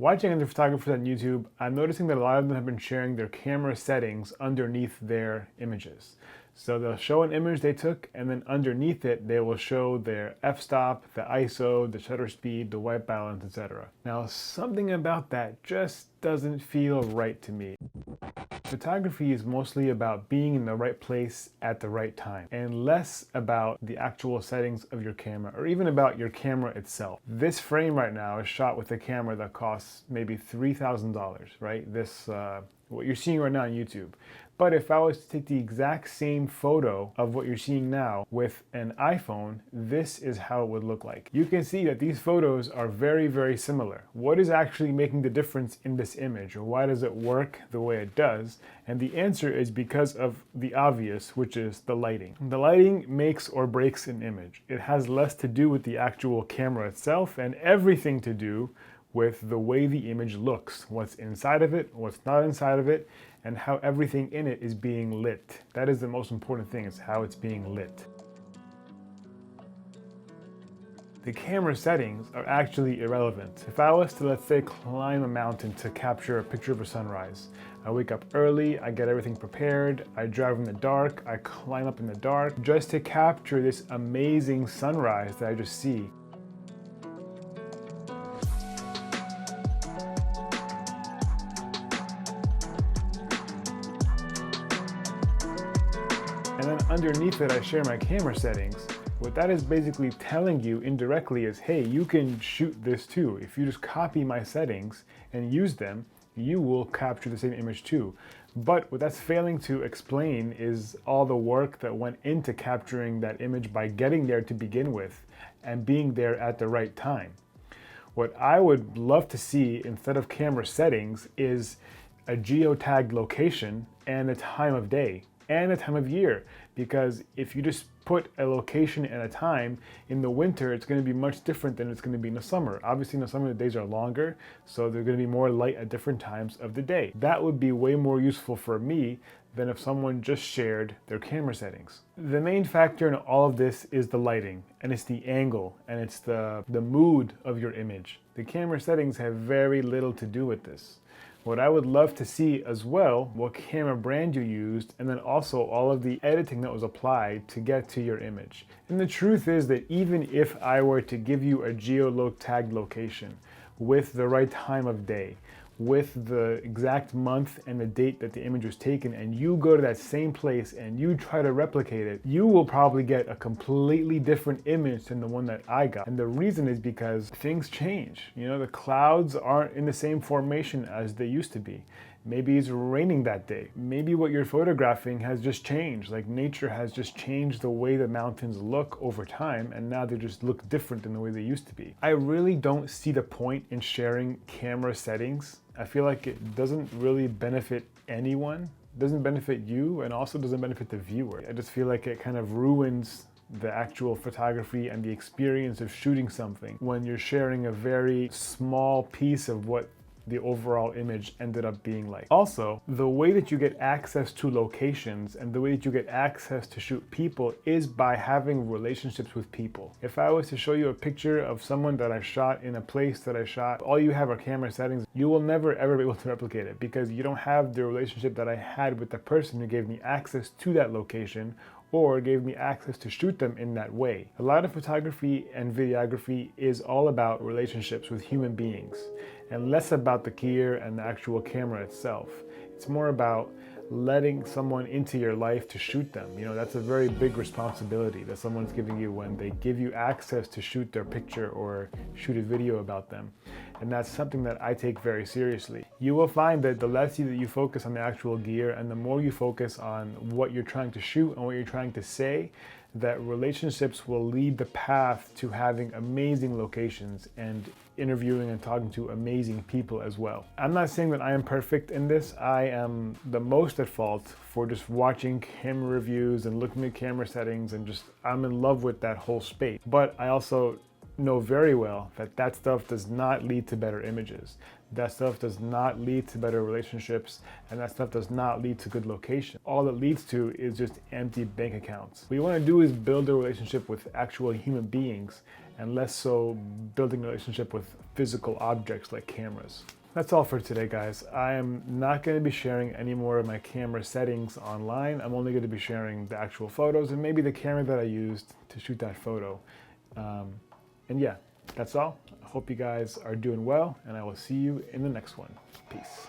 Watching other photographers on YouTube, I'm noticing that a lot of them have been sharing their camera settings underneath their images. So they'll show an image they took, and then underneath it, they will show their f-stop, the ISO, the shutter speed, the white balance, etc. Now, something about that just doesn't feel right to me. Photography is mostly about being in the right place at the right time, and less about the actual settings of your camera, or even about your camera itself. This frame right now is shot with a camera that costs maybe $3,000, right? What you're seeing right now on YouTube. But if I was to take the exact same photo of what you're seeing now with an iPhone, this is how it would look like. You can see that these photos are very, very similar. What is actually making the difference in this image, or why does it work the way it does? And the answer is because of the obvious, which is the lighting. The lighting makes or breaks an image. It has less to do with the actual camera itself and everything to do with the way the image looks, what's inside of it, what's not inside of it, and how everything in it is being lit. That is the most important thing, is how it's being lit. The camera settings are actually irrelevant. If I was to, let's say, climb a mountain to capture a picture of a sunrise, I wake up early, I get everything prepared, I drive in the dark, I climb up in the dark just to capture this amazing sunrise that I just see. And then underneath it, I share my camera settings. What that is basically telling you indirectly is, hey, you can shoot this too. If you just copy my settings and use them, you will capture the same image too. But what that's failing to explain is all the work that went into capturing that image by getting there to begin with and being there at the right time. What I would love to see instead of camera settings is a geotagged location and a time of day and a time of year, because if you just put a location and a time in the winter, it's going to be much different than it's going to be in the summer. Obviously in the summer the days are longer, so they're going to be more light at different times of the day. That would be way more useful for me than if someone just shared their camera settings. The main factor in all of this is the lighting, and it's the angle, and it's the mood of your image. The camera settings have very little to do with this. What I would love to see as well, what camera brand you used, and then also all of the editing that was applied to get to your image. And the truth is that even if I were to give you a geo-tagged location with the right time of day, with the exact month and the date that the image was taken, and you go to that same place and you try to replicate it, you will probably get a completely different image than the one that I got. And the reason is because things change. You know, the clouds aren't in the same formation as they used to be. Maybe it's raining that day. Maybe what you're photographing has just changed. Like nature has just changed the way the mountains look over time, and now they just look different than the way they used to be. I really don't see the point in sharing camera settings. I feel like it doesn't really benefit anyone. It doesn't benefit you, and also doesn't benefit the viewer. I just feel like it kind of ruins the actual photography and the experience of shooting something when you're sharing a very small piece of what the overall image ended up being like. Also, the way that you get access to locations and the way that you get access to shoot people is by having relationships with people. If I was to show you a picture of someone that I shot in a place that I shot, all you have are camera settings, you will never ever be able to replicate it because you don't have the relationship that I had with the person who gave me access to that location or gave me access to shoot them in that way. A lot of photography and videography is all about relationships with human beings and less about the gear and the actual camera itself. It's more about letting someone into your life to shoot them. You know, that's a very big responsibility that someone's giving you when they give you access to shoot their picture or shoot a video about them. And that's something that I take very seriously. You will find that the less that you focus on the actual gear and the more you focus on what you're trying to shoot and what you're trying to say, that relationships will lead the path to having amazing locations and interviewing and talking to amazing people as well. I'm not saying that I am perfect in this. I am the most at fault for just watching camera reviews and looking at camera settings and I'm in love with that whole space. But I also know very well that that stuff does not lead to better images. That stuff does not lead to better relationships, and that stuff does not lead to good location. All it leads to is just empty bank accounts. What you want to do is build a relationship with actual human beings and less so building a relationship with physical objects like cameras. That's all for today, guys. I am not going to be sharing any more of my camera settings online. I'm only going to be sharing the actual photos and maybe the camera that I used to shoot that photo. And yeah, that's all. I hope you guys are doing well, and I will see you in the next one. Peace.